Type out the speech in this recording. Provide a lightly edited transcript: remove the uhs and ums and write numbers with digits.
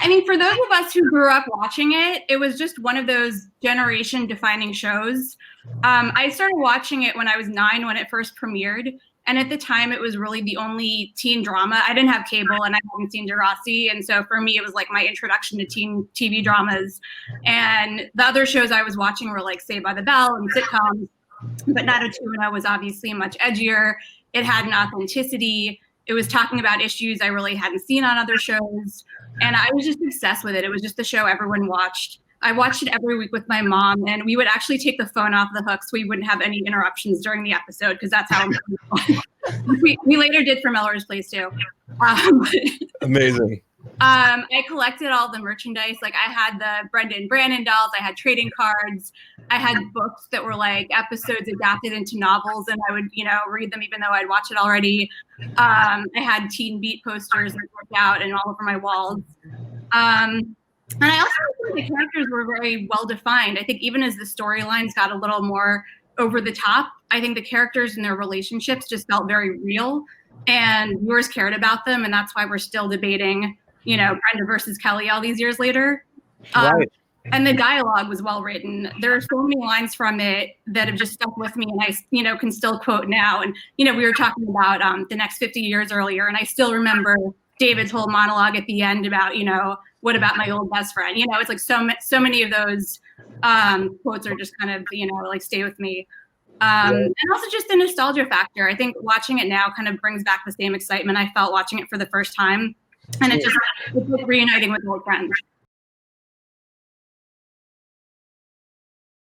I mean, for those of us who grew up watching it, it was just one of those generation-defining shows. I started watching it when I was 9 when it first premiered. And at the time, it was really the only teen drama. I didn't have cable and I hadn't seen Degrassi. And so for me, it was like my introduction to teen TV dramas. And the other shows I was watching were like Saved by the Bell and sitcoms. But 90210 was obviously much edgier. It had an authenticity. It was talking about issues I really hadn't seen on other shows. And I was just obsessed with it. It was just the show everyone watched. I watched it every week with my mom, and we would actually take the phone off the hook so we wouldn't have any interruptions during the episode because that's how we later did for Melrose Place too. Amazing. I collected all the merchandise. Like I had the Brendan Brannon dolls. I had trading cards. I had books that were like episodes adapted into novels, and I would, read them even though I'd watched it already. I had Teen Beat posters that worked out and all over my walls. And I also think the characters were very well defined. I think even as the storylines got a little more over the top, I think the characters and their relationships just felt very real, and viewers cared about them, and that's why we're still debating, Brenda versus Kelly all these years later. Right. And the dialogue was well written. There are so many lines from it that have just stuck with me, and I, can still quote now. And we were talking about the next 50 years earlier, and I still remember David's whole monologue at the end about, what about my old best friend? It's like so many of those quotes are just kind of, like stay with me. And also just the nostalgia factor. I think watching it now kind of brings back the same excitement I felt watching it for the first time. And it's like reuniting with old friends.